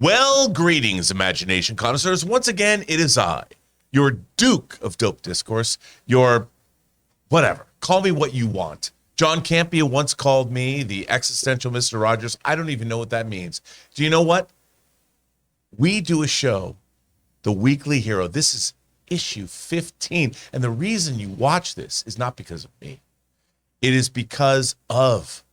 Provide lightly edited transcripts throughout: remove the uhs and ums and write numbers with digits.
Well, greetings, imagination connoisseurs. Once again, it is I, your Duke of Dope Discourse, your whatever. Call me what you want. John Campea once called me the existential Mr. Rogers. I don't even know what that means. Do you know what? We do a show, The Weekly Hero. This is issue 15. And the reason you watch this is not because of me. It is because of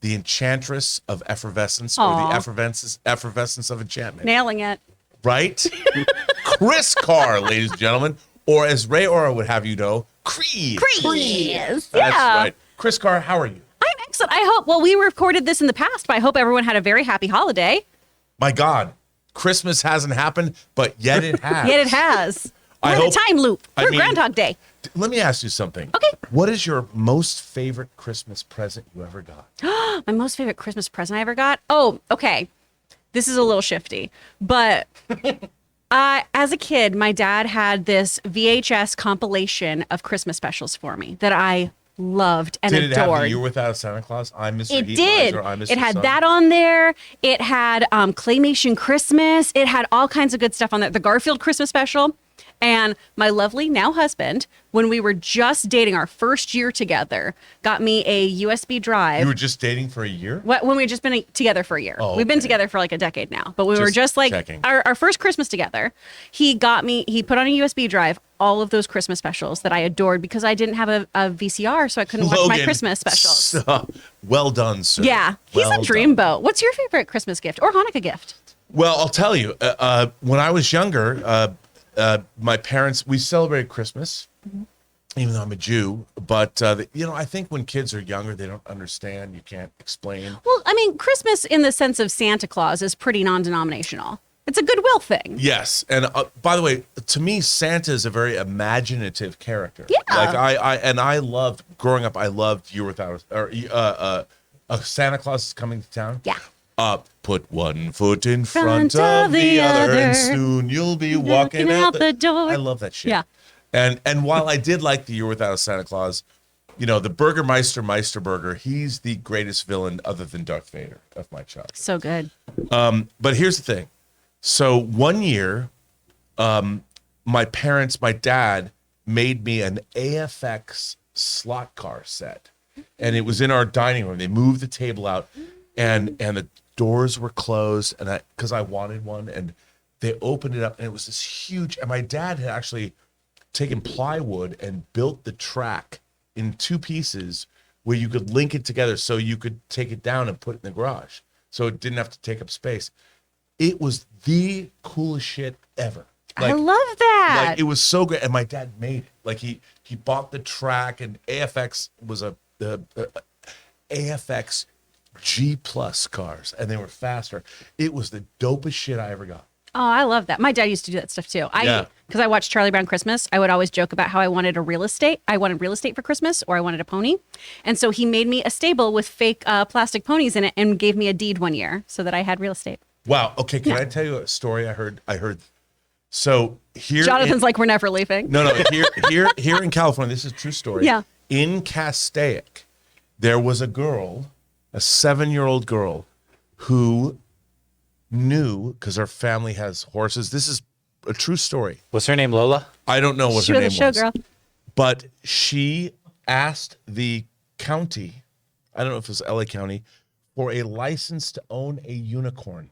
the enchantress of effervescence, or the effervescence of enchantment. Nailing it. Right? Chris Carr, ladies and gentlemen, or as Ray Ora would have you know, Creed. Yes. That's right. Chris Carr, how are you? I'm excellent. I hope, well, we recorded this in the past, but I hope everyone had a very happy holiday. My God, Christmas hasn't happened, but yet it has. Yet it has. We're in a time loop. We're Groundhog Day. Let me ask you something. Okay. What is your most favorite Christmas present you ever got? My most favorite Christmas present I ever got? Oh, okay. This is a little shifty, but as a kid, my dad had this VHS compilation of Christmas specials for me that I loved and adored. Did it have the Year Without a Santa Claus? I'm Mr. It Heat did. Miser, I'm Mr. It had Sun. that on there. It had Claymation Christmas. It had all kinds of good stuff on there. The Garfield Christmas special. And my lovely now husband, when we were just dating our first year together, got me a USB drive. You were just dating for a year? When we had just been together for a year. Oh, We've been okay. together for like a decade now. But we were just like checking. our first Christmas together. He put on a USB drive all of those Christmas specials that I adored because I didn't have a VCR, so I couldn't watch my Christmas specials. Well done, sir. Yeah, he's Well a dreamboat. done. What's your favorite Christmas gift or Hanukkah gift? Well, I'll tell you. When I was younger, my parents, we celebrated Christmas, even though I'm a Jew. But, I think when kids are younger, they don't understand. You can't explain. Well, I mean, Christmas in the sense of Santa Claus is pretty non-denominational. It's a goodwill thing. Yes. And by the way, to me, Santa is a very imaginative character. Yeah. Like I loved, growing up, I loved Year Without, Santa Claus is Coming to Town. Yeah. Put one foot in front of the other, and soon you'll be walking out the door. I love that shit. Yeah. And while I did like the Year Without a Santa Claus, the Burgermeister Meisterburger, he's the greatest villain other than Darth Vader of my childhood. So good. But here's the thing. So one year, my dad made me an AFX slot car set, and it was in our dining room. They moved the table out, and the doors were closed, and because I wanted one, and they opened it up, and it was this huge. And my dad had actually taken plywood and built the track in two pieces where you could link it together, so you could take it down and put it in the garage, so it didn't have to take up space. It was the coolest shit ever. I love that. Like, it was so great, and my dad made it. Like he bought the track, and AFX was the AFX G Plus cars, and they were faster. It was the dopest shit I ever got. Oh, I love that. My dad used to do that stuff too. Because I watched Charlie Brown Christmas, I would always joke about how I wanted real estate for Christmas, or I wanted a pony. And so he made me a stable with fake plastic ponies in it and gave me a deed one year so that I had real estate. Wow. Okay. Can I tell you a story I heard? So here, Jonathan's like, we're never leaving. No. Here in California, this is a true story. Yeah. In Castaic, there was a girl, a 7-year-old girl, who knew, because her family has horses. This is a true story. Was her name Lola? I don't know what She her was name a showgirl. but she asked the county, I don't know if it was LA County, for a license to own a unicorn.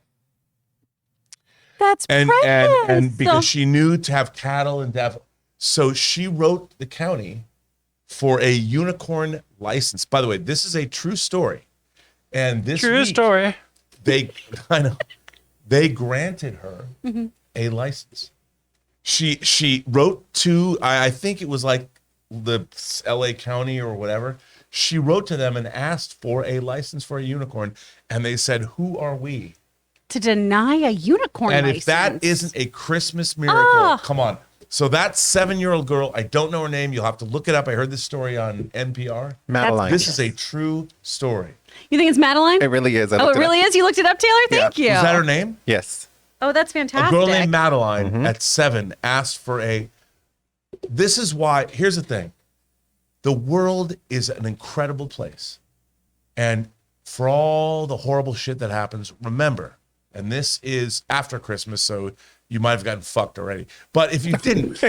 That's And precious. because she knew to have cattle and to have, so she wrote the county for a unicorn license. By the way, this is a true story. And this True week, story. they granted her a license. She wrote to, I think it was like the LA County or whatever. She wrote to them and asked for a license for a unicorn, and they said, "Who are we to deny a unicorn and license. if that isn't a Christmas miracle, come on." So that 7-year-old girl, I don't know her name. You'll have to look it up. I heard this story on NPR. Madeline. This is a true story. You think it's Madeline? It really is. Oh, it really is? You looked it up, Taylor? Thank you. Is that her name? Yes. Oh, that's fantastic. A girl named Madeline at 7 asked for a. This is why. Here's the thing. The world is an incredible place. And for all the horrible shit that happens, remember, and this is after Christmas, so you might have gotten fucked already. But if you didn't,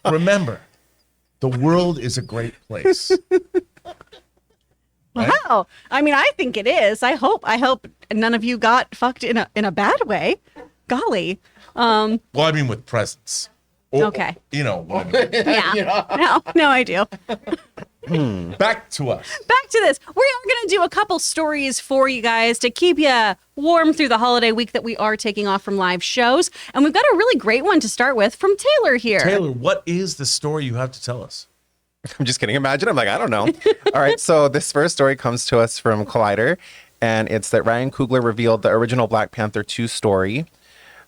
remember, the world is a great place. Right? Wow. I mean, I think it is. I hope none of you got fucked in a bad way. Golly. Well, I mean, with presents. Okay. You know what I mean. Yeah. No, I do. Back to us. Back to this. We are going to do a couple stories for you guys to keep you warm through the holiday week that we are taking off from live shows. And we've got a really great one to start with from Taylor here. Taylor, what is the story you have to tell us? I'm just kidding. Imagine. I'm like, I don't know. All right. So this first story comes to us from Collider, and it's that Ryan Coogler revealed the original Black Panther 2 story.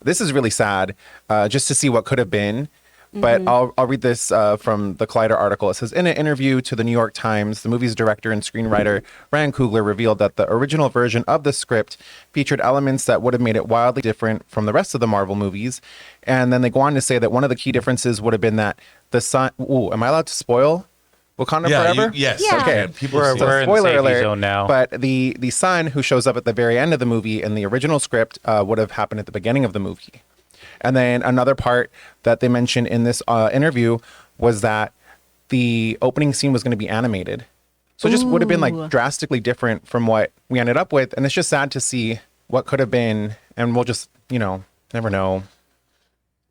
This is really sad, just to see what could have been. But I'll read this from the Collider article. It says, in an interview to the New York Times, the movie's director and screenwriter, Ryan Coogler, revealed that the original version of the script featured elements that would have made it wildly different from the rest of the Marvel movies. And then they go on to say that one of the key differences would have been that the son... Ooh, am I allowed to spoil Wakanda Forever? Yes. Yeah. Okay. People We're in the spoiler safety alert zone now. But the son who shows up at the very end of the movie in the original script would have happened at the beginning of the movie. And then another part that they mentioned in this interview was that the opening scene was going to be animated. So it just would have been like drastically different from what we ended up with. And it's just sad to see what could have been. And we'll just, never know.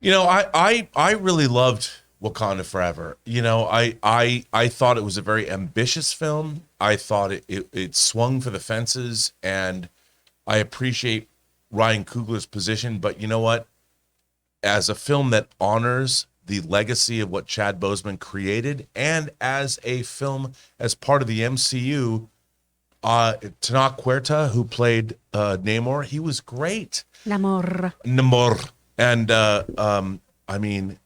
I really loved Wakanda Forever. I thought it was a very ambitious film. I thought it swung for the fences, and I appreciate Ryan Coogler's position. But you know what? As a film that honors the legacy of what Chad Boseman created, and as a film as part of the MCU, Tenoch Huerta, who played Namor, he was great. Namor. And I mean,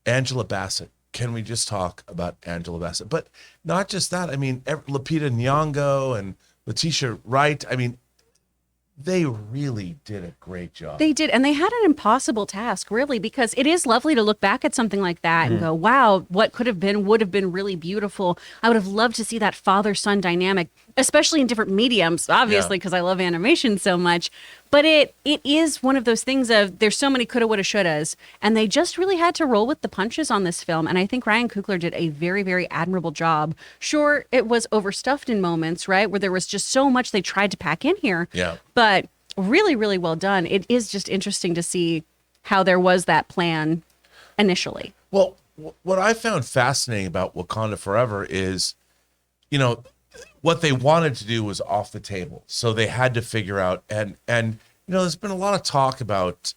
Angela Bassett. Can we just talk about Angela Bassett? But not just that. I mean, Lupita Nyong'o and Letitia Wright. I mean, they really did a great job. They did. And they had an impossible task, really, because it is lovely to look back at something like that and go, wow, what could have been would have been really beautiful. I would have loved to see that father-son dynamic, especially in different mediums, obviously, because I love animation so much. But it is one of those things of there's so many coulda, woulda, shouldas, and they just really had to roll with the punches on this film. And I think Ryan Coogler did a very, very admirable job. Sure, it was overstuffed in moments, right, where there was just so much they tried to pack in here. Yeah. But really, really well done. It is just interesting to see how there was that plan initially. Well, what I found fascinating about Wakanda Forever is, what they wanted to do was off the table. So they had to figure out, and there's been a lot of talk about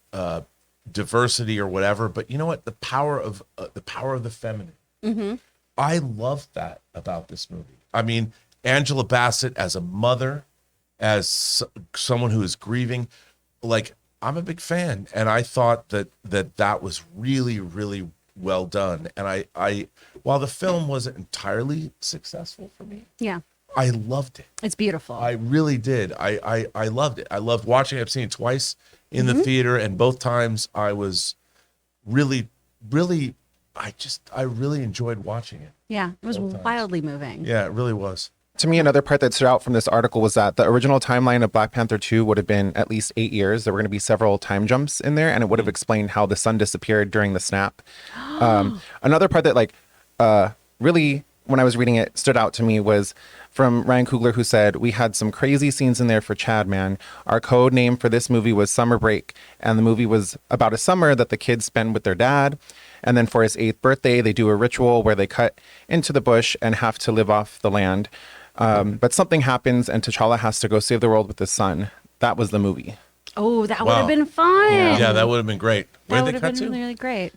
diversity or whatever, but you know what? The power of the feminine. Mm-hmm. I love that about this movie. I mean, Angela Bassett as a mother, as someone who is grieving, like, I'm a big fan, and I thought that was really, really well done. And I while the film wasn't entirely successful for me, Yeah. I loved it. It's beautiful. I really did. I loved it. I loved watching it. I've seen it twice in the theater, and both times I was really, really, I really enjoyed watching it. Yeah. It was wildly moving. Yeah, it really was. To me, another part that stood out from this article was that the original timeline of Black Panther 2 would have been at least 8 years. There were going to be several time jumps in there, and it would have explained how the sun disappeared during the snap. Another part that really, when I was reading it, stood out to me was from Ryan Coogler, who said, "We had some crazy scenes in there for Chad, man. Our code name for this movie was Summer Break, and the movie was about a summer that the kids spend with their dad. And then for his 8th birthday, they do a ritual where they cut into the bush and have to live off the land. But something happens, and T'Challa has to go save the world with his son." That was the movie. Oh, that would Wow. have been fun. Yeah, that would have been great. That Where'd would they have cut been to? really, really great.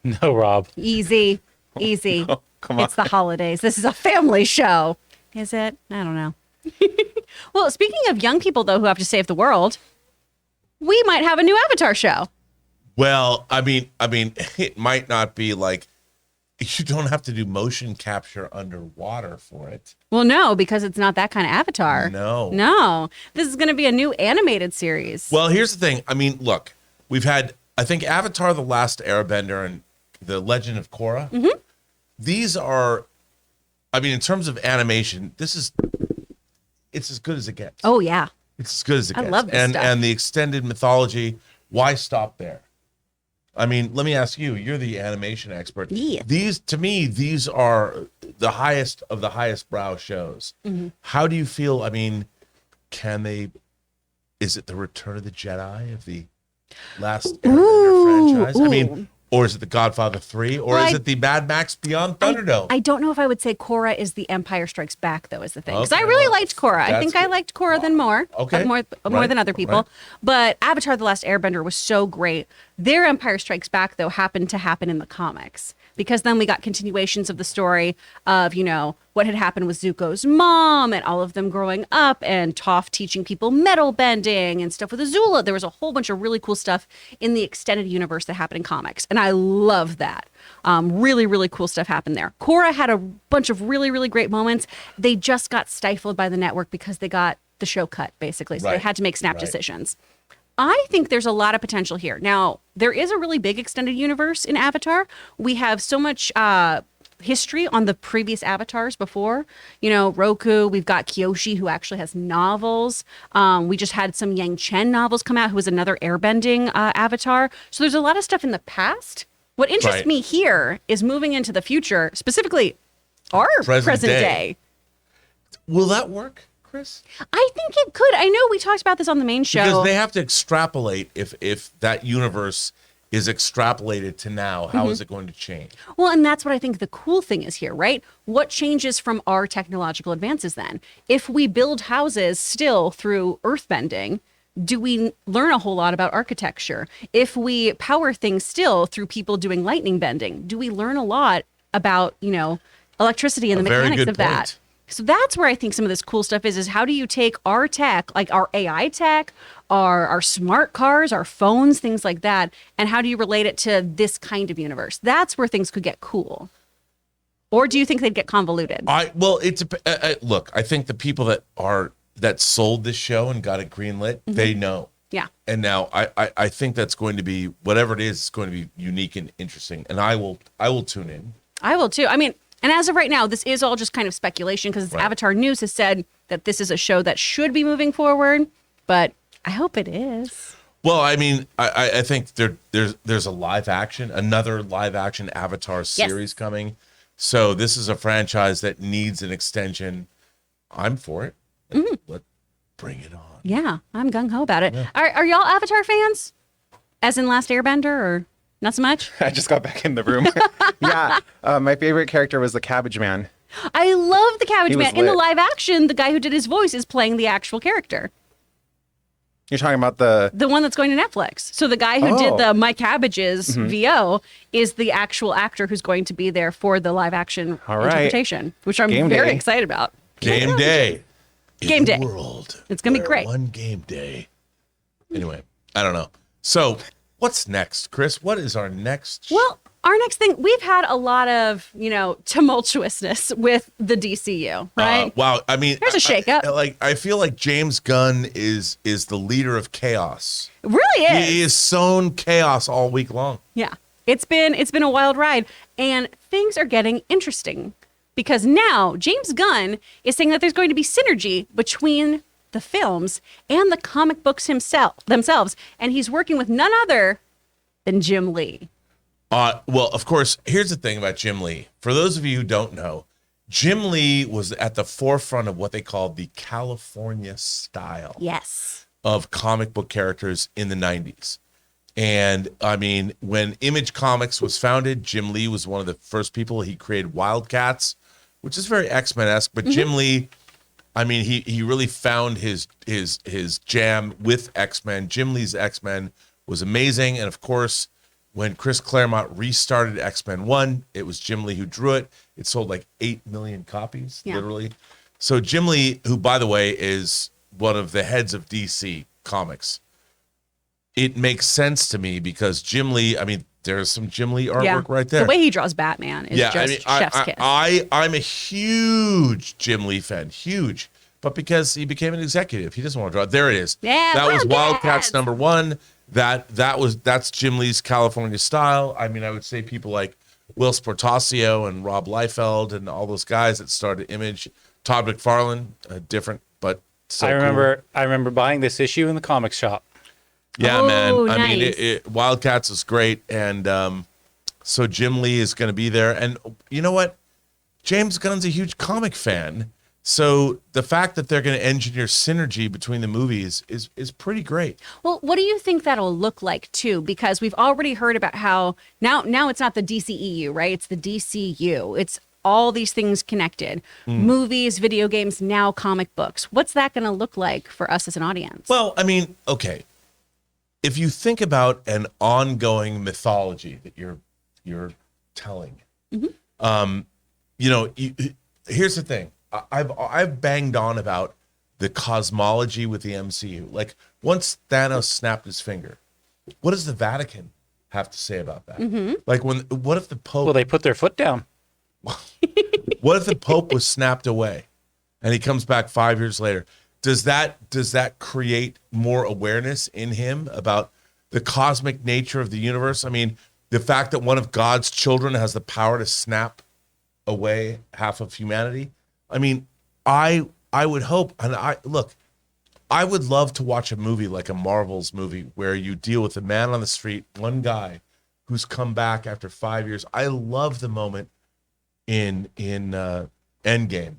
No, Rob. Easy. Come on. It's the holidays. This is a family show. Is it? I don't know. Well, speaking of young people, though, who have to save the world, we might have a new Avatar show. Well, I mean, it might not be like, you don't have to do motion capture underwater for it. Well, no, because it's not that kind of Avatar. No. This is going to be a new animated series. Well, here's the thing. I mean, look, we've had, I think, Avatar: The Last Airbender and The Legend of Korra. Mm-hmm. These are, I mean, in terms of animation, it's as good as it gets. Oh, yeah. It's as good as it I gets. love this and stuff. and the extended mythology. Why stop there? I mean, let me ask you. You're the animation expert. Yeah. These are the highest of the highest brow shows. Mm-hmm. How do you feel? I mean, can they? Is it the Return of the Jedi of the last Airbender franchise? I mean, or is it the Godfather 3? Or Well, is it the Mad Max Beyond Thunderdome? I don't know if I would say Korra is the Empire Strikes Back, though, is the thing. Because I Okay, really well, liked Korra. I that's think I good. liked Korra than more. Okay. More Right, than other people. right. But Avatar The Last Airbender was so great. Their Empire Strikes Back, though, happened to happen in the comics. Because then we got continuations of the story of, what had happened with Zuko's mom and all of them growing up and Toph teaching people metal bending and stuff with Azula. There was a whole bunch of really cool stuff in the extended universe that happened in comics. And I love that. Really, really cool stuff happened there. Korra had a bunch of really, really great moments. They just got stifled by the network because they got the show cut, basically. So they Right. had to make snap Right. decisions. I think there's a lot of potential here. Now, there is a really big extended universe in Avatar. We have so much history on the previous avatars before. Roku, we've got Kyoshi, who actually has novels. We just had some Yang Chen novels come out, who was another airbending avatar. So there's a lot of stuff in the past. What interests Right. me here is moving into the future, specifically our present day. Will that work, Chris? I think it could. I know we talked about this on the main show. Because they have to extrapolate if that universe is extrapolated to now, how is it going to change? Well, and that's what I think the cool thing is here, right? What changes from our technological advances then? If we build houses still through earthbending, do we learn a whole lot about architecture? If we power things still through people doing lightning bending, do we learn a lot about, electricity and the very mechanics good of that? point. So that's where I think some of this cool stuff is how do you take our tech, like our AI tech, our smart cars, our phones, things like that, and how do you relate it to this kind of universe? That's where things could get cool. Or do you think they'd get convoluted? Look, I think the people that sold this show and got it greenlit, they know. Yeah. And now I think that's going to be whatever it is, it's going to be unique and interesting. And I will tune in. I will too. I mean, and as of right now, this is all just kind of speculation because Right. Avatar News has said that this is a show that should be moving forward, but I hope it is. Well, I mean, I think there's another live action Avatar series coming. So this is a franchise that needs an extension. I'm for it. Let's bring it on. Yeah, I'm gung-ho about it. Are y'all Avatar fans? As in Last Airbender or not so much? I just got back in the room. Yeah, my favorite character was the Cabbage Man. I love the Cabbage He was Man. In the lit. live action, the guy who did his voice is playing the actual character. You're talking about the The one that's going to Netflix. So the guy who did Oh. the My Cabbage's VO is the actual actor who's going to be there for the live action All right. interpretation, which I'm Game very day. excited about. Game day. Game In day. the world. It's gonna be where great. One game day. Anyway, I don't know. So what's next, Chris? What is our next? Well, our next thing, we've had a lot of, tumultuousness with the DCU, right? Wow. I mean, There's a shakeup. I feel like James Gunn is the leader of chaos. It really is. He has sown chaos all week long. Yeah. It's been a wild ride and things are getting interesting because now James Gunn is saying that there's going to be synergy between the films and the comic books themselves and he's working with none other than Jim Lee. Well, of course, here's the thing about Jim Lee. For those of you who don't know, Jim Lee was at the forefront of what they called the California style Yes. of comic book characters in the 90s. And I mean, when Image Comics was founded, Jim Lee was one of the first people. He created Wildcats, which is very X-Men-esque, but Jim Lee, I mean, he really found his jam with X-Men. Jim Lee's X-Men was amazing. And of course, when Chris Claremont restarted X-Men 1, it was Jim Lee who drew it. It sold like 8 million copies, literally. So Jim Lee, who, by the way, is one of the heads of DC Comics, it makes sense to me because Jim Lee, I mean, there's some Jim Lee artwork right there. The way he draws Batman is just chef's kiss. I'm a huge Jim Lee fan, huge. But because he became an executive, he doesn't want to draw. There it is. Yeah, that was Wildcats. Wildcats #1. That's Jim Lee's California style. I mean, I would say people like Will Sportasio and Rob Liefeld and all those guys that started Image. Todd McFarlane, different but So I cool. remember buying this issue in the comic shop. Yeah, Oh, man. I mean, nice. Wildcats is great, and so Jim Lee is going to be there. And you know what? James Gunn's a huge comic fan, so the fact that they're going to engineer synergy between the movies is pretty great. Well, what do you think that'll look like too? Because we've already heard about how now it's not the DCEU, right? It's the DCU. It's all these things connected. Movies, video games, now comic books. What's that going to look like for us as an audience? Well, I mean, okay. If you think about an ongoing mythology that you're telling, here's the thing. I've banged on about the cosmology with the MCU. Like once Thanos snapped his finger, what does the Vatican have to say about that? Like what if the Pope? Well, they put their foot down. What if the Pope was snapped away, and he comes back 5 years later? Does that create more awareness in him about the cosmic nature of the universe? I mean, the fact that one of God's children has the power to snap away half of humanity. I mean, I would hope, and I would love to watch a movie like a Marvel's movie where you deal with a man on the street, one guy who's come back after 5 years. I love the moment in Endgame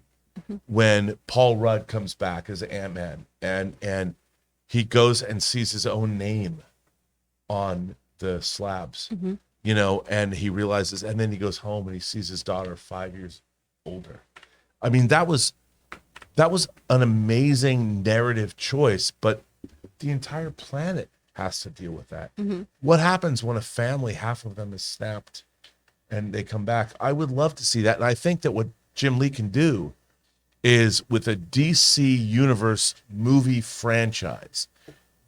when Paul Rudd comes back as Ant-Man and he goes and sees his own name on the slabs, and he realizes, and then he goes home and he sees his daughter 5 years older. I mean, that was an amazing narrative choice, but the entire planet has to deal with that. What happens when a family, half of them is snapped and they come back? I would love to see that. And I think that what Jim Lee can do is with a DC Universe movie franchise,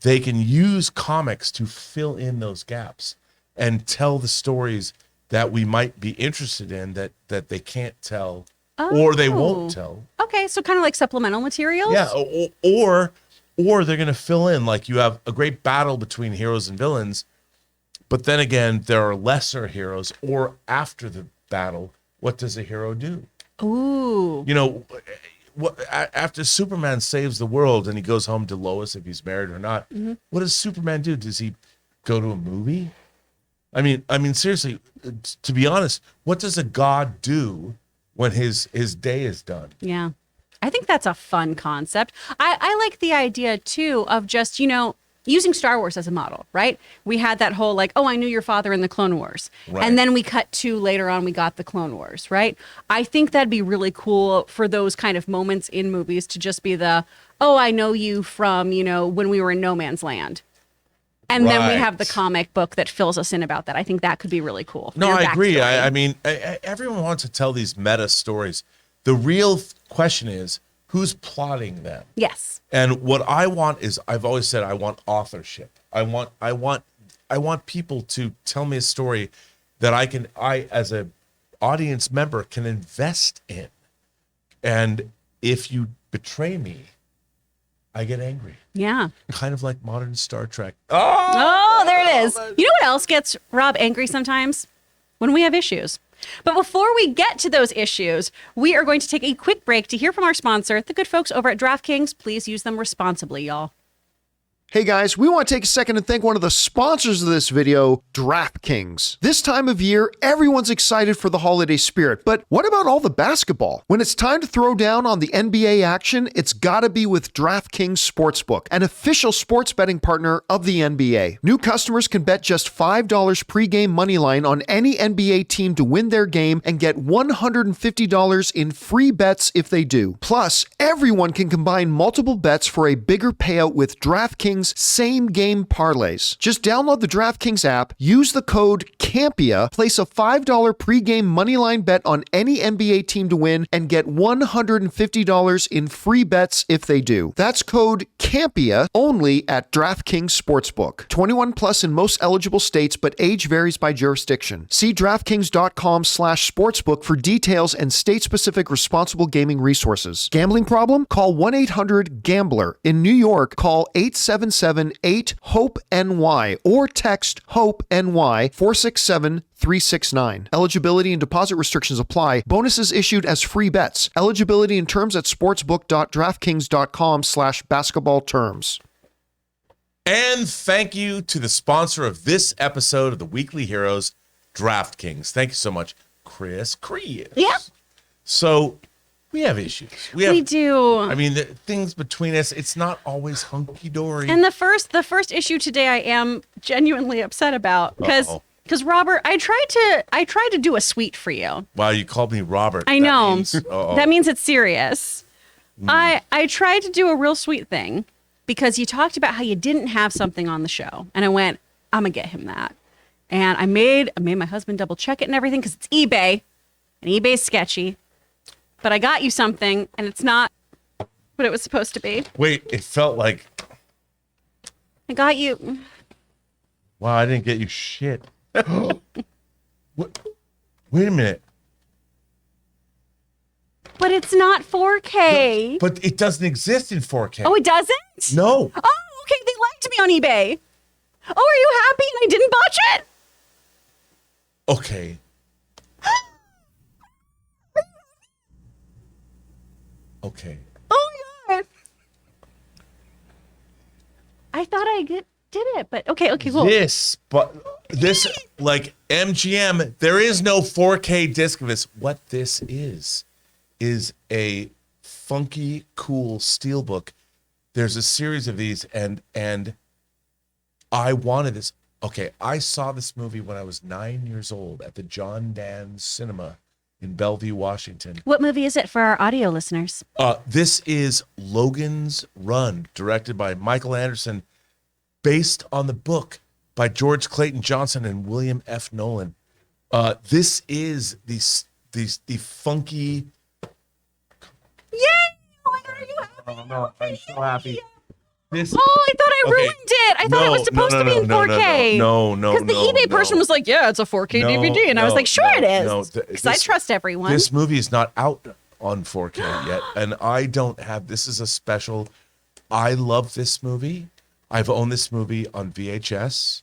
they can use comics to fill in those gaps and tell the stories that we might be interested in that they can't tell or they won't tell. Okay, so kind of like supplemental materials? Yeah, or they're going to fill in, like you have a great battle between heroes and villains, but then again, there are lesser heroes, or after the battle, what does a hero do? Ooh. After Superman saves the world and he goes home to Lois, if he's married or not, what does Superman do? Does he go to a movie? I mean, seriously, to be honest, what does a god do when his day is done? Yeah. I think that's a fun concept. I like the idea too of just, using Star Wars as a model, right? We had that whole like, oh, I knew your father in the Clone Wars. Right. And then we cut to later on, we got the Clone Wars, right? I think that'd be really cool for those kind of moments in movies to just be the, oh, I know you from, when we were in No Man's Land. And then we Right. have the comic book that fills us in about that. I think that could be really cool. for No, your I agree. backstory. I mean, everyone wants to tell these meta stories. The real question is, who's plotting them? Yes. And what I want is, I've always said, I want authorship. I want people to tell me a story that I as a audience member can invest in. And if you betray me, I get angry. Yeah. Kind of like modern Star Trek. Oh, there it is. You know what else gets Rob angry sometimes? When we have issues. But before we get to those issues, we are going to take a quick break to hear from our sponsor, the good folks over at DraftKings. Please use them responsibly, y'all. Hey guys, we want to take a second and thank one of the sponsors of this video, DraftKings. This time of year, everyone's excited for the holiday spirit, but what about all the basketball? When it's time to throw down on the NBA action, it's gotta be with DraftKings Sportsbook, an official sports betting partner of the NBA. New customers can bet just $5 pregame moneyline on any NBA team to win their game and get $150 in free bets if they do. Plus, everyone can combine multiple bets for a bigger payout with DraftKings same game parlays. Just download the DraftKings app, use the code CAMPEA, place a $5 pregame moneyline bet on any NBA team to win, and get $150 in free bets if they do. That's code CAMPEA only at DraftKings Sportsbook. 21 plus in most eligible states, but age varies by jurisdiction. See DraftKings.com/sportsbook for details and state-specific responsible gaming resources. Gambling problem? Call 1-800-GAMBLER. In New York, call 877 877-8-HOPE-NY or text HOPE-NY 467-369. Eligibility and deposit restrictions apply. Bonuses issued as free bets. Eligibility and terms at sportsbook.draftkings.com/basketball terms. And thank you to the sponsor of this episode of the Weekly Heroes, DraftKings. Thank you so much, Chris. Yeah. So we have issues. We do. I mean, the things between us, it's not always hunky-dory. And the first issue today I am genuinely upset about because Robert, I tried to do a sweet for you. Wow, you called me Robert. I know. That means it's serious. Mm. I tried to do a real sweet thing because you talked about how you didn't have something on the show. And I went, I'm going to get him that. And I made my husband double check it and everything because it's eBay. And eBay's sketchy. But I got you something and it's not what it was supposed to be. Wait, it felt like... I got you. Wow, I didn't get you shit. What? Wait a minute. But it's not 4K. But it doesn't exist in 4K. Oh, it doesn't? No. Oh, okay. They lied to me on eBay. Oh, are you happy and I didn't botch it? Okay. Okay. Oh, God. I thought I did it, but okay, cool. This, like MGM, there is no 4K disc of this. What this is a funky, cool steelbook. There's a series of these, and I wanted this. Okay, I saw this movie when I was 9 years old at the John Dan Cinema in Bellevue, Washington. What movie is it for our audio listeners? This is Logan's Run, directed by Michael Anderson, based on the book by George Clayton Johnson and William F. Nolan. This is the funky. Yay! Oh my God, are you happy? Oh, no, I'm so happy. This. Oh, I thought I ruined it. I thought it was supposed to be in 4K. No. Because the eBay person was like, yeah, it's a 4K DVD. And I was like, sure it is. Because I trust everyone. This movie is not out on 4K yet. And I don't have, this is a special, I love this movie. I've owned this movie on VHS,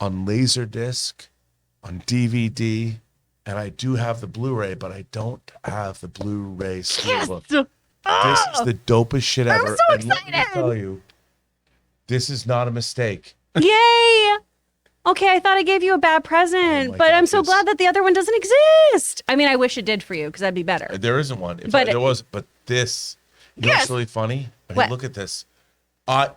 on Laserdisc, on DVD, and I do have the Blu-ray, but I don't have the Blu-ray steelbook. Yes! This is the dopest shit ever. I'm so And let me excited. tell you, this is not a mistake. Yay! Okay, I thought I gave you a bad present, my but God, I'm so this- glad that the other one doesn't exist. I mean, I wish it did for you because that'd be better. There isn't one. If But there was, but this, you know what's Yes. really funny? I mean, What? look at this.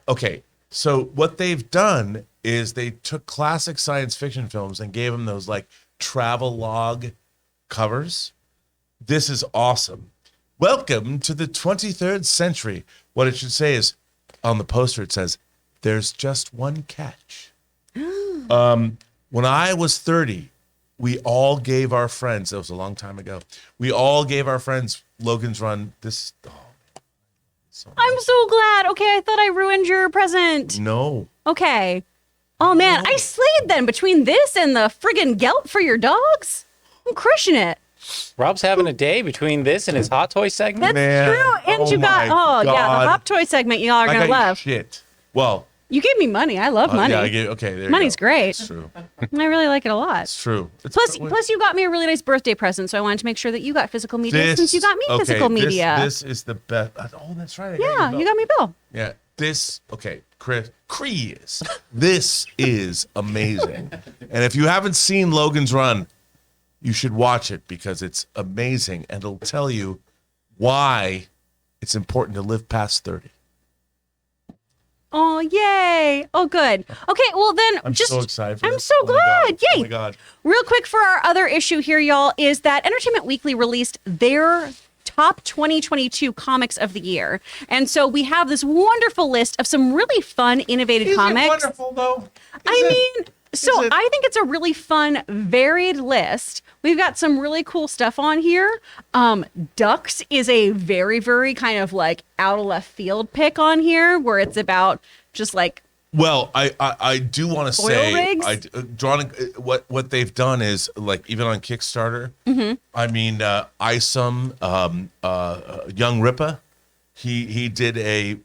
Okay, so what they've done is they took classic science fiction films and gave them those like travel log covers. This is awesome. Welcome to the 23rd century. What it should say is, on the poster, it says, there's just one catch. When I was 30, we all gave our friends, it was a long time ago, we all gave our friends Logan's Run. This, I'm so glad. Okay, I thought I ruined your present. no. Okay. Oh man, I slayed then between this and the friggin' gelt for your dogs. I'm crushing it. Rob's having a day between this and his hot toy segment. That's Man, true. And oh you got, my yeah, God. the hot toy segment y'all are I gonna got you love. shit. Well, You gave me money. I love money. yeah, I gave, okay, there you Money's go. great. It's true. I really like it a lot. It's true. It's Plus, you got me a really nice birthday present, so I wanted to make sure that you got physical media since you got me physical media. This is the best. Oh, that's right. Yeah, you got me Bill. Yeah, Chris, this is amazing. And if you haven't seen Logan's Run, you should watch it because it's amazing and it'll tell you why it's important to live past 30. Oh, yay. Oh, good. Okay, well then, I'm so excited for I'm this. so Oh my God. glad. Yay. Oh my God. Real quick for our other issue here, y'all, is that Entertainment Weekly released their top 2022 comics of the year. And so we have this wonderful list of some really fun, innovative Is comics. it wonderful though? I it- think it's a really fun, varied list. We've got some really cool stuff on here. Ducks is a very, very kind of like out of left field pick on here, where it's about just like Well, I do want to Oil say, rigs? what they've done is like even on Kickstarter. Mm-hmm. I mean, Isom, Young Rippa, he did a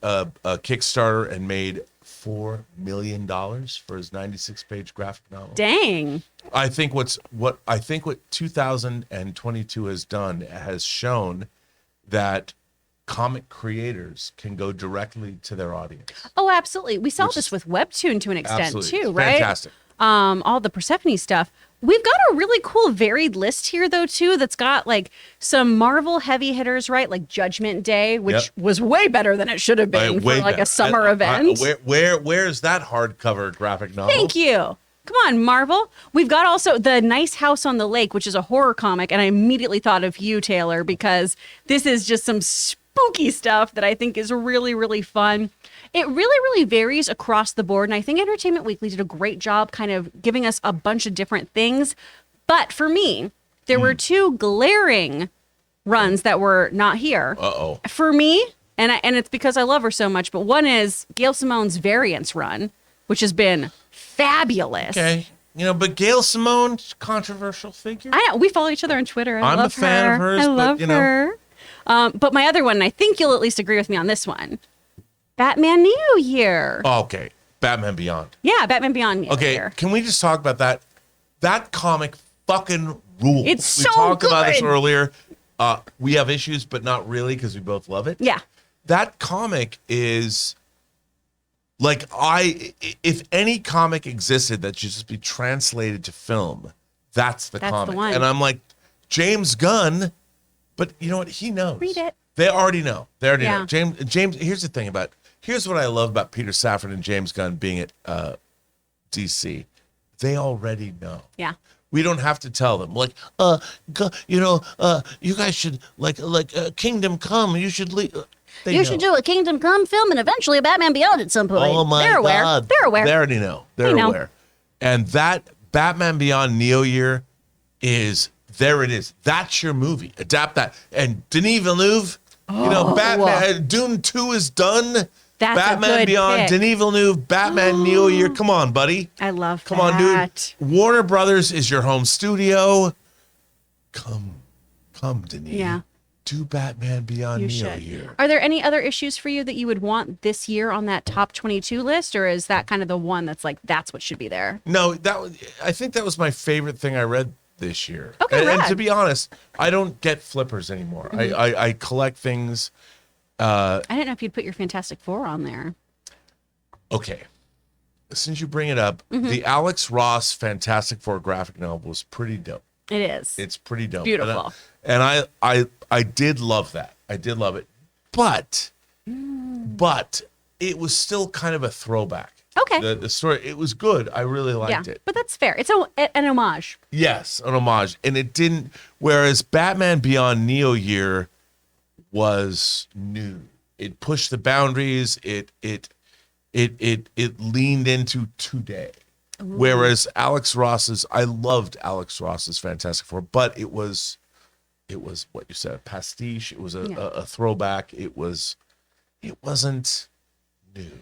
Kickstarter and made $4 million for his 96-page graphic novel. Dang. I think what 2022 has done has shown that comic creators can go directly to their audience. Oh, absolutely. We saw this with Webtoon to an extent Absolutely. too, right? Fantastic. All the Persephone stuff. We've got a really cool varied list here though too that's got like some Marvel heavy hitters, right? Like Judgment Day, which was way better than it should have been for like a summer event. Where's that hardcover graphic novel? Thank you. Come on, Marvel. We've got also The Nice House on the Lake, which is a horror comic, and I immediately thought of you, Taylor, because this is just some spooky stuff that I think is really, really fun. It really, really varies across the board, and I think Entertainment Weekly did a great job kind of giving us a bunch of different things. But for me, there were two glaring runs that were not here. Uh-oh. For me, and it's because I love her so much, but one is Gail Simone's Variants run, which has been fabulous. Okay. But Gail Simone, controversial figure. I know. We follow each other on Twitter. I'm a fan of hers, I but, love her. But my other one, and I think you'll at least agree with me on this one, Batman Neo Year. Oh, okay. Batman Beyond. Yeah, Batman Beyond Neo Okay, Year. can we just talk about that? That comic fucking rules. It's we so talked about this good. earlier. We have issues, but not really because we both love it. Yeah. That comic is like if any comic existed that should just be translated to film, that's the That's the comic. one. And I'm like, James Gunn, but you know what? He knows. Read it. They already know. Yeah. Know. James. Here's what I love about Peter Safran and James Gunn being at DC. They already know. Yeah. We don't have to tell them. Like, you guys should like Kingdom Come. You should leave. You should do a Kingdom Come film and eventually a Batman Beyond at some point. Oh my They're aware. God. They're aware. They already know. They're They know. aware. And that Batman Beyond Neo Year there it is. That's your movie. Adapt that. And Denis Villeneuve, Batman Dune 2 is done. That's Batman a good Beyond, pick. Denis Villeneuve, Batman Neo Year. Come on, buddy. I love Come that. on, dude. Warner Brothers is your home studio. Come, Denis. Yeah. Do Batman Beyond You Neo should. Year. Are there any other issues for you that you would want this year on that top 22 list, or is that kind of the one that's like that's what should be there? No, I think that was my favorite thing I read this year. Okay, and rad. to be honest, I don't get flippers anymore. I collect things. I didn't know if you'd put your Fantastic Four on there. Okay. Since you bring it up, the Alex Ross Fantastic Four graphic novel was pretty dope. It is. It's pretty dope. Beautiful. And I did love that. I did love it. But it was still kind of a throwback. Okay. The story, it was good. I really liked it. But that's fair. It's an homage. Yes, an homage. And it didn't, whereas Batman Beyond Neo Year was new. It pushed the boundaries. It leaned into today. Ooh. Whereas I loved Alex Ross's Fantastic Four, but it was what you said, a pastiche. It was a throwback. It wasn't new.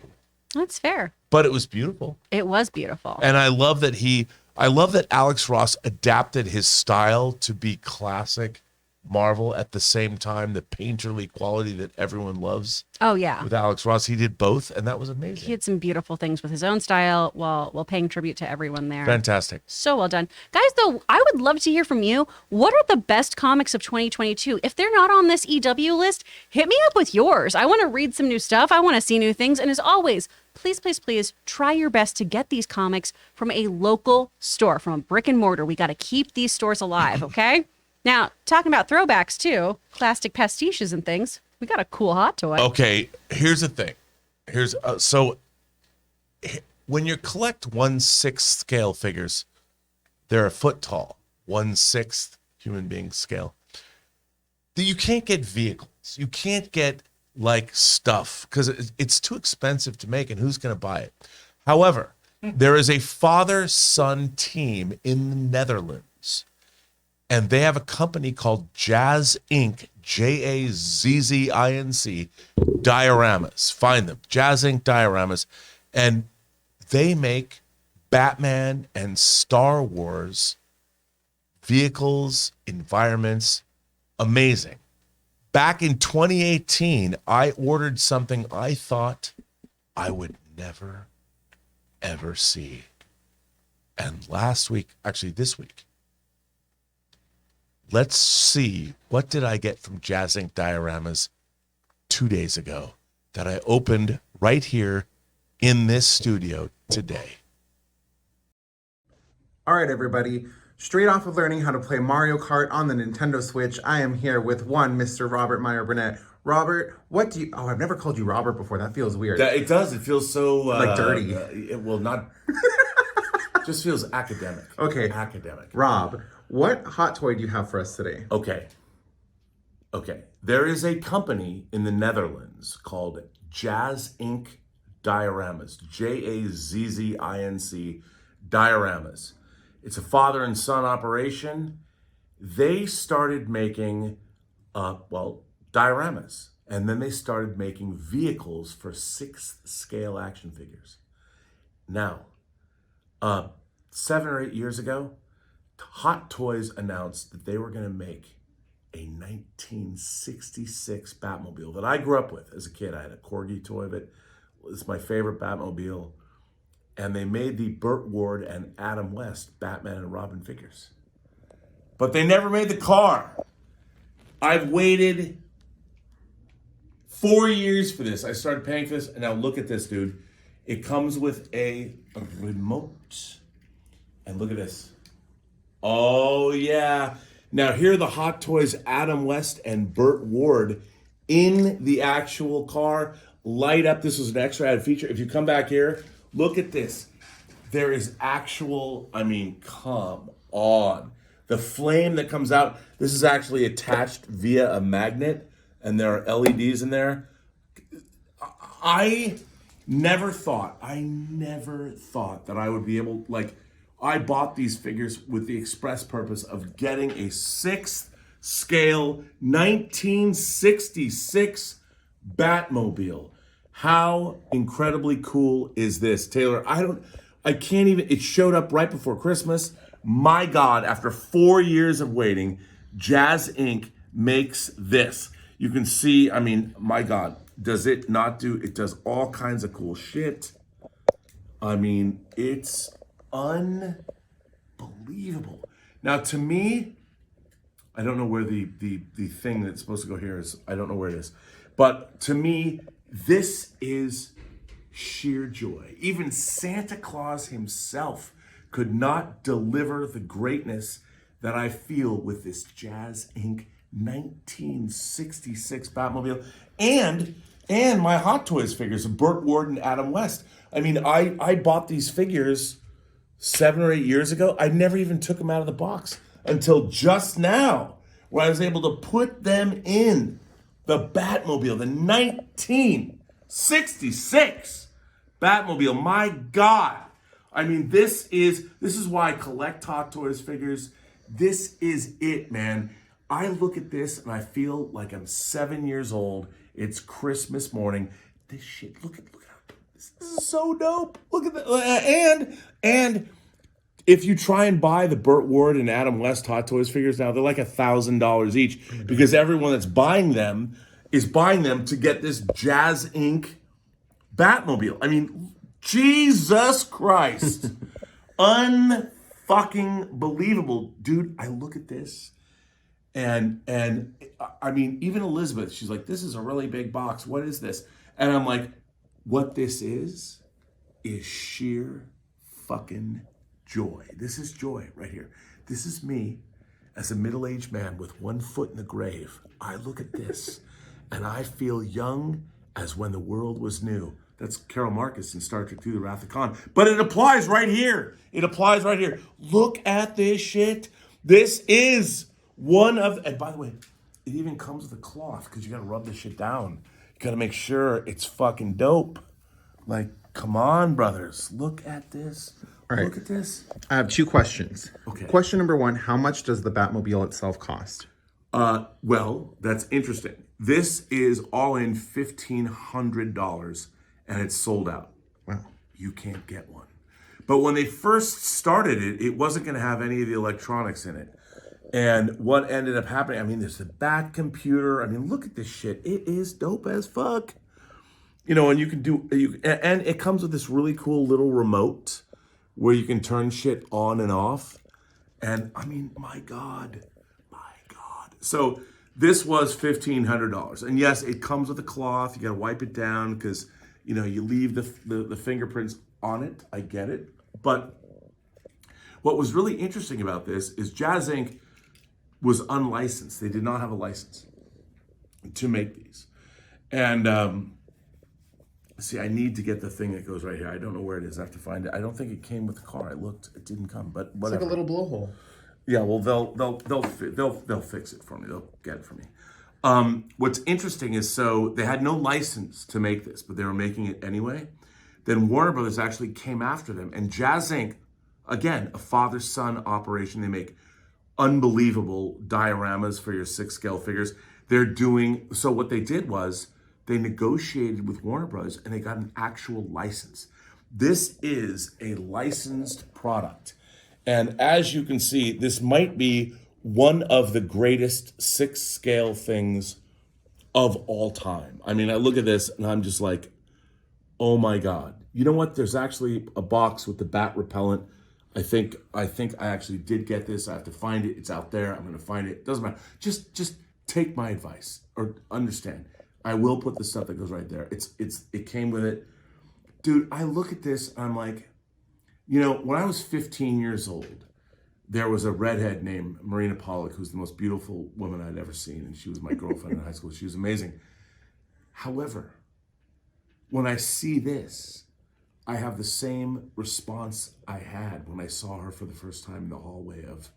That's fair. But it was beautiful. It was beautiful. And I love that Alex Ross adapted his style to be classic Marvel at the same time, the painterly quality that everyone loves. Oh yeah. With Alex Ross, he did both, and that was amazing. He had some beautiful things with his own style while paying tribute to everyone there. Fantastic. So well done. Guys, though, I would love to hear from you. What are the best comics of 2022? If they're not on this EW list, hit me up with yours. I want to read some new stuff. I want to see new things. And as always, please, please, please try your best to get these comics from a local store, from a brick and mortar. We got to keep these stores alive, okay? Now, talking about throwbacks too, plastic pastiches and things, we got a cool hot toy. Okay, here's the thing. When you collect 1/6 scale figures, they're a foot tall, 1/6 human being scale. You can't get vehicles. You can't get like stuff because it's too expensive to make, and who's going to buy it? However, there is a father-son team in the Netherlands, and they have a company called Jazz Inc., Jazzinc dioramas. Find them, Jazz Inc. dioramas, and they make Batman and Star Wars vehicles, environments, amazing. Back in 2018, I ordered something I thought I would never ever see. And last week, actually this week, let's see, what did I get from Jazz Inc. Dioramas 2 days ago that I opened right here in this studio today? All right, everybody. Straight off of learning how to play Mario Kart on the Nintendo Switch, I am here with one Mr. Robert Meyer Burnett. Robert, what do you... Oh, I've never called you Robert before. That feels weird. It does. It feels so... like dirty. It will not... just feels academic. Okay. Academic. Rob, what hot toy do you have for us today? Okay. There is a company in the Netherlands called Jazz Inc. Dioramas. Jazzinc Dioramas. It's a father and son operation. They started making, dioramas. And then they started making vehicles for 6th scale action figures. Now, 7 or 8 years ago, Hot Toys announced that they were going to make a 1966 Batmobile that I grew up with as a kid. I had a Corgi toy of it. It's my favorite Batmobile. And they made the Burt Ward and Adam West Batman and Robin figures. But they never made the car. I've waited 4 years for this. I started paying for this, and now look at this, dude. It comes with a remote. And look at this. Oh, yeah. Now, here are the Hot Toys Adam West and Burt Ward in the actual car. Light up. This was an extra added feature. If you come back here, look at this. There is actual, come on. The flame that comes out, this is actually attached via a magnet, and there are LEDs in there. I never thought that I would be able, I bought these figures with the express purpose of getting a 6th scale 1966 Batmobile. How incredibly cool is this, Taylor? I can't even, it showed up right before Christmas. My God, after 4 years of waiting, Jazz Inc. makes this. You can see, my God, does it not do, it does all kinds of cool shit. It's unbelievable. Now, to me, I don't know where the thing that's supposed to go here is. I don't know where it is. But to me, this is sheer joy. Even Santa Claus himself could not deliver the greatness that I feel with this Jazz Inc. 1966 Batmobile and my Hot Toys figures of Burt Ward and Adam West. I bought these figures 7 or 8 years ago. I never even took them out of the box until just now, where I was able to put them in the Batmobile, the 1966 Batmobile. My God. This is why I collect Hot Toys figures. This is it, man. I look at this and I feel like I'm 7 years old. It's Christmas morning. This shit, look at this is so dope. Look at that. And if you try and buy the Burt Ward and Adam West Hot Toys figures now, they're like $1,000 each because everyone that's buying them is buying them to get this Jazz Inc. Batmobile. Jesus Christ. Unfucking believable. Dude, I look at this and even Elizabeth, she's like, this is a really big box. What is this? And I'm like, what this is sheer fucking joy. This is joy right here. This is me as a middle-aged man with 1 foot in the grave. I look at this and I feel young as when the world was new. That's Carol Marcus in Star Trek II, The Wrath of Khan. But it applies right here. Look at this shit. This is one of, and by the way, it even comes with a cloth because you got to rub this shit down. You got to make sure it's fucking dope. Come on, brothers. Look at this. All right. Look at this. I have 2 questions. Okay. Question number 1, how much does the Batmobile itself cost? Well, that's interesting. This is all in $1,500 and it's sold out. Wow. You can't get one. But when they first started it, it wasn't going to have any of the electronics in it. And what ended up happening, there's the Bat computer. Look at this shit. It is dope as fuck. you know, and you can do, and it comes with this really cool little remote where you can turn shit on and off. And I mean, my God. So this was $1,500. And yes, it comes with a cloth. You got to wipe it down because, you know, you leave the fingerprints on it. I get it. But what was really interesting about this is Jazz Inc. was unlicensed. They did not have a license to make these. And see, I need to get the thing that goes right here. I don't know where it is. I have to find it. I don't think it came with the car. I looked. It didn't come, but whatever. It's like a little blowhole. Yeah, well, they'll fix it for me. They'll get it for me. What's interesting is, so they had no license to make this, but they were making it anyway. Then Warner Brothers actually came after them, and Jazz Inc., again, a father-son operation. They make unbelievable dioramas for your 6-scale figures. They're doing, so what they did was they negotiated with Warner Brothers and they got an actual license. This is a licensed product. And as you can see, this might be one of the greatest 6-scale things of all time. I mean, I look at this and I'm just like, oh my God. You know what? There's actually a box with the bat repellent. I think I actually did get this. I have to find it. It's out there. I'm going to find it. Doesn't matter. Just take my advice or understand. I will put the stuff that goes right there. It came with it. Dude, I look at this and I'm like, you know, when I was 15 years old, there was a redhead named Marina Pollock, who's the most beautiful woman I'd ever seen. And she was my girlfriend in high school. She was amazing. However, when I see this, I have the same response I had when I saw her for the first time in the hallway of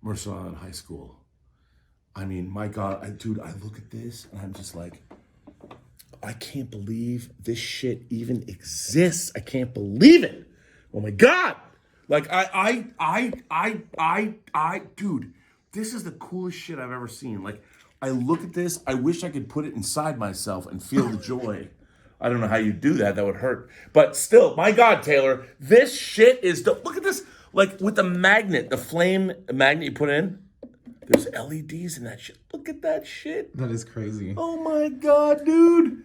Mercer Island High School. I mean, my God, dude, I look at this and I'm just like, I can't believe this shit even exists. I can't believe it. Oh my God. Like, dude, this is the coolest shit I've ever seen. Like, I look at this, I wish I could put it inside myself and feel the joy. I don't know how you do that. That would hurt. But still, my God, Taylor, this shit is dope. Look at this. Like, with the magnet, the flame magnet you put in, there's LEDs in that shit. Look at that shit. That is crazy. Oh my God, dude.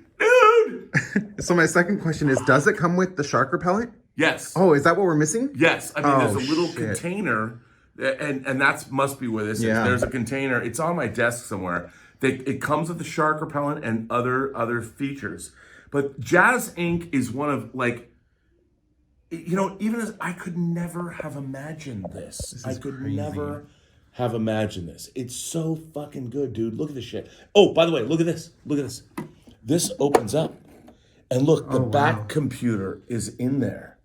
So my second question is, does it come with the shark repellent? Yes. Oh, is that what we're missing? Yes. I mean, there's a little shit. container, and that must be where this is. There's a container. It's on my desk somewhere. It comes with the shark repellent and other features. But Jazz Inc. is one of, like, you know, even as I could never have imagined this. I could never have imagined this. It's so fucking good, dude. Look at this shit. Oh, by the way, look at this. Look at this. This opens up. And look, the back computer is in there.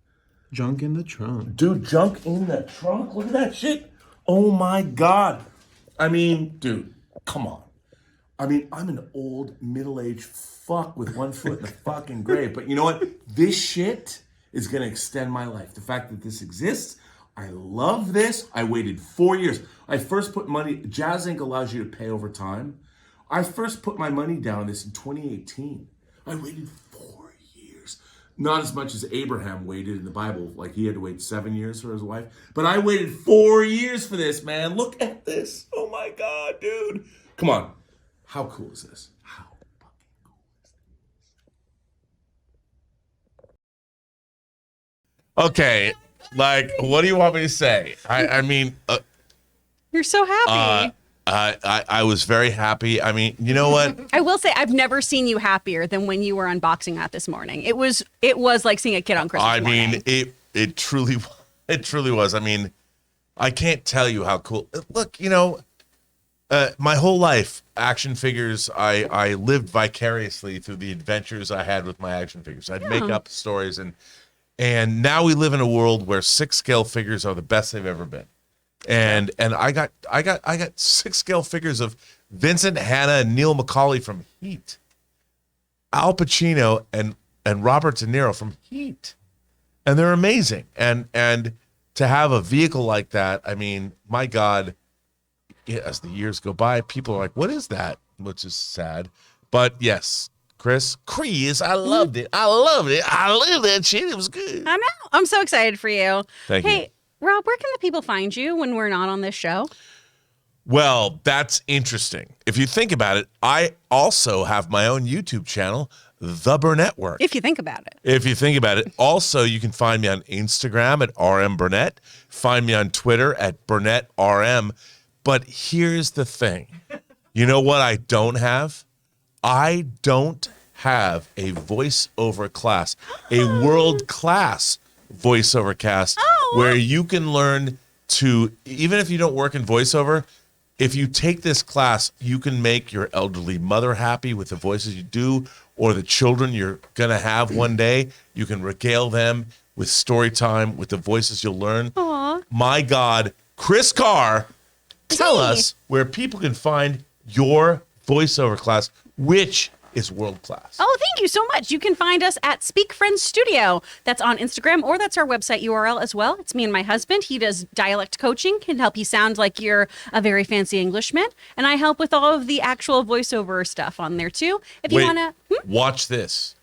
Junk in the trunk. Dude, junk in the trunk? Look at that shit. Oh my God. I mean, dude, come on. I mean, I'm an old, middle-aged fuck with one foot in the fucking grave. But you know what? This shit is going to extend my life. The fact that this exists, I love this. I waited 4 years. I first put money, Jazz Inc. allows you to pay over time. I first put my money down on this in 2018. I waited 4 years. Not as much as Abraham waited in the Bible. Like, he had to wait 7 years for his wife. But I waited 4 years for this, man. Look at this. Oh my God, dude. Come on. How cool is this? How fucking cool is this? Okay, like, what do you want me to say? I mean, You're so happy. I was very happy. I mean, you know what? I will say I've never seen you happier than when you were unboxing that this morning. It was like seeing a kid on Christmas morning. It truly was. I mean, I can't tell you how cool. Look, you know, my whole life, action figures, I lived vicariously through the adventures I had with my action figures. I'd make up stories, and now we live in a world where 6-scale figures are the best they've ever been. And I got 6-scale figures of Vincent Hanna and Neil McCauley from Heat, Al Pacino and Robert De Niro from Heat, and they're amazing. And to have a vehicle like that, I mean, my God. As the years go by, people are like, "What is that?" Which is sad, but yes, Chris, I loved it. I loved that shit. It was good. I know. I'm so excited for you. Thank you. Hey, Rob, where can the people find you when we're not on this show? Well, that's interesting. If you think about it, I also have my own YouTube channel, The Burnett Work. If you think about it. If you think about it. Also, you can find me on Instagram at RM Burnett. Find me on Twitter at Burnett RM. But here's the thing. You know what I don't have? I don't have a voiceover class, a world-class voiceover cast where you can learn to, even if you don't work in voiceover, if you take this class, you can make your elderly mother happy with the voices you do, or the children you're going to have one day. You can regale them with story time with the voices you'll learn. Aww. My God, Chris Carr, tell Hey. us where people can find your voiceover class, which is world class. Oh, thank you so much. You can find us at Speak Friends Studio. That's on Instagram, or that's our website URL as well. It's me and my husband. He does dialect coaching, can help you sound like you're a very fancy Englishman. And I help with all of the actual voiceover stuff on there too. If you Wait, want to... watch this.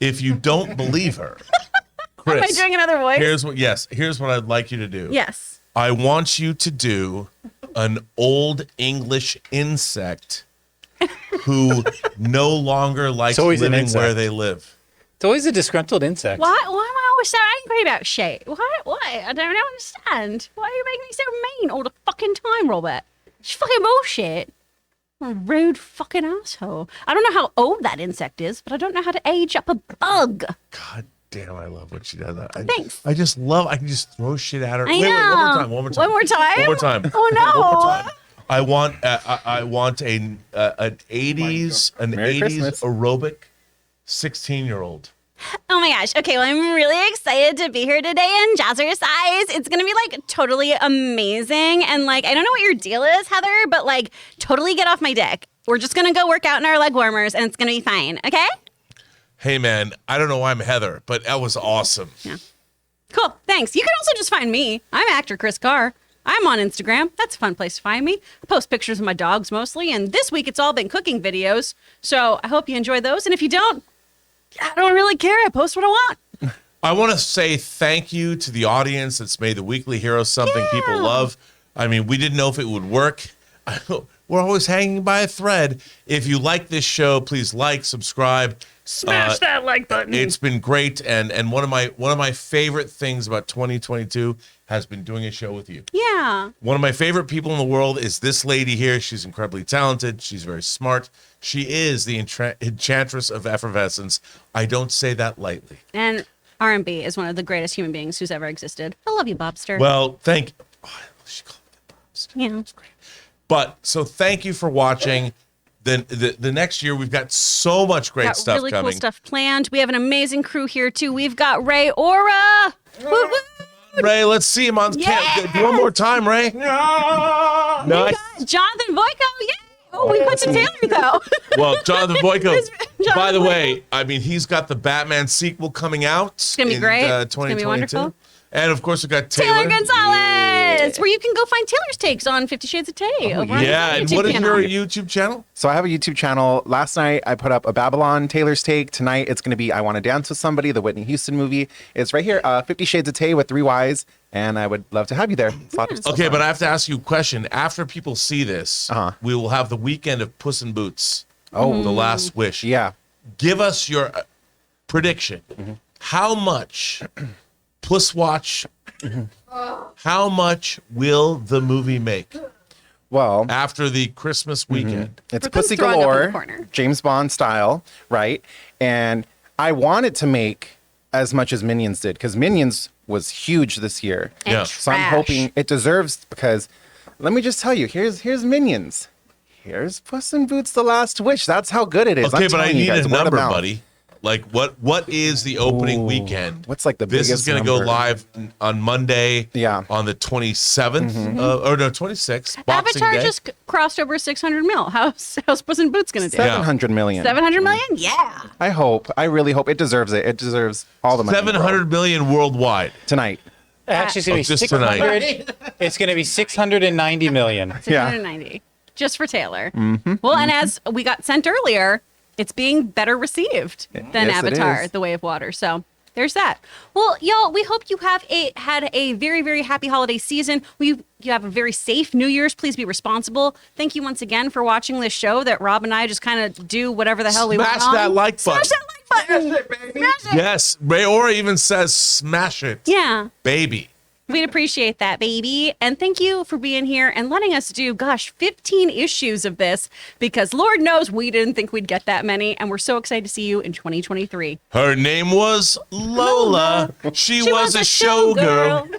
If you don't believe her, Chris, Am I doing another voice? Here's what I'd like you to do. Yes. I want you to do an old English insect who no longer likes always an living insect. where they live. It's always a disgruntled insect. Why am I always so angry about shit? What? I don't understand. Why are you making me so mean all the fucking time, Robert? It's fucking bullshit. What a rude fucking asshole. I don't know how old that insect is, but I don't know how to age up a bug. God damn, I love what she does. Thanks. I just love, I can just throw shit at her. I Wait, know. one more time. One more time? One more time. Oh, no. One more time. I want an 80s Merry Christmas. aerobic 16-year-old. Oh my gosh. Okay, well, I'm really excited to be here today in Jazzercise. It's going to be like totally amazing. And like, I don't know what your deal is, Heather, but like totally get off my dick. We're just going to go work out in our leg warmers and it's going to be fine. Okay? Hey man, I don't know why I'm Heather, but that was awesome. Yeah. Cool. Thanks. You can also just find me. I'm actor Chris Carr. I'm on Instagram. That's a fun place to find me. I post pictures of my dogs mostly, and this week it's all been cooking videos. So I hope you enjoy those. And if you don't, I don't really care. I post what I want. I want to say thank you to the audience that's made the Weekly Hero something people love. I mean, we didn't know if it would work. We're always hanging by a thread. If you like this show, please like, subscribe. Smash that like button. It's been great, and one of my favorite things about 2022 has been doing a show with you. Yeah. One of my favorite people in the world is this lady here. She's incredibly talented. She's very smart. She is the enchantress of effervescence. I don't say that lightly. And R&B is one of the greatest human beings who's ever existed. I love you, Bobster. Well, thank. Oh, she called me the yeah. That's great. But so thank you for watching. Then the next year we've got so much great Got stuff really coming. cool stuff planned. We have an amazing crew here too. We've got Ray Aura. Woo, woo. Ray, let's see him on Yeah. one more time, Ray. We got Jonathan Voico. Yay! Oh, we put some Taylor though. Well, Jonathan Boyko, Jonathan by the Boyko. way, I mean, he's got the Batman sequel coming out. It's gonna be great. It's 2022. gonna be wonderful. And of course, we got Taylor Gonzalez, where you can go find Taylor's takes on 50 Shades of Tay. over on Yeah, his and what is channel. your YouTube channel? So I have a YouTube channel. Last night I put up a Babylon Taylor's Take. Tonight it's going to be I Want to Dance with Somebody, the Whitney Houston movie. It's right here, 50 Shades of Tay with 3 Ys, and I would love to have you there. It's a lot of stuff Okay, on. but I have to ask you a question. After people see this, we will have the weekend of Puss in Boots. Oh. The Last Wish. Yeah. Give us your prediction. How much Puss Watch? How much will the movie make Well, after the Christmas weekend? it's Brooklyn's Pussy throwing up in the Galore, corner. James Bond style, right? And I want it to make as much as Minions did because Minions was huge this year. And Yeah. So I'm trash. hoping it deserves because let me just tell you, here's Minions. Here's Puss in Boots: The Last Wish. That's how good it is. Okay, I'm but I telling you need guys, a word of number, mouth. buddy. Like what is the opening weekend? What's like the This is biggest going to go number? live on Monday. Yeah. On the 27th, or no, 26th. Boxing Avatar Day. just crossed over 600 mil. How's Puss in Boots going to do? 700 million. 700 million? Yeah. I hope. I really hope it deserves it. It deserves all the money. in the world. 700 million worldwide. tonight. Actually, it's going to be just tonight. 600. It's going to be 690 million. 690. Just for Taylor. Well, and as we got sent earlier, it's being better received than Yes, it Avatar, is. The Way of Water. So there's that. Well, y'all, we hope you have had a very, very happy holiday season. You have a very safe New Year's. Please be responsible. Thank you once again for watching this show that Rob and I just kind of do whatever the hell we want. Smash that like button. Smash that like button. Smash it, baby. Smash it. Yes, Rayora even says smash it. Yeah. Baby. We'd appreciate that, baby. And thank you for being here and letting us do, 15 issues of this, because Lord knows we didn't think we'd get that many. And we're so excited to see you in 2023. Her name was Lola. She was a showgirl.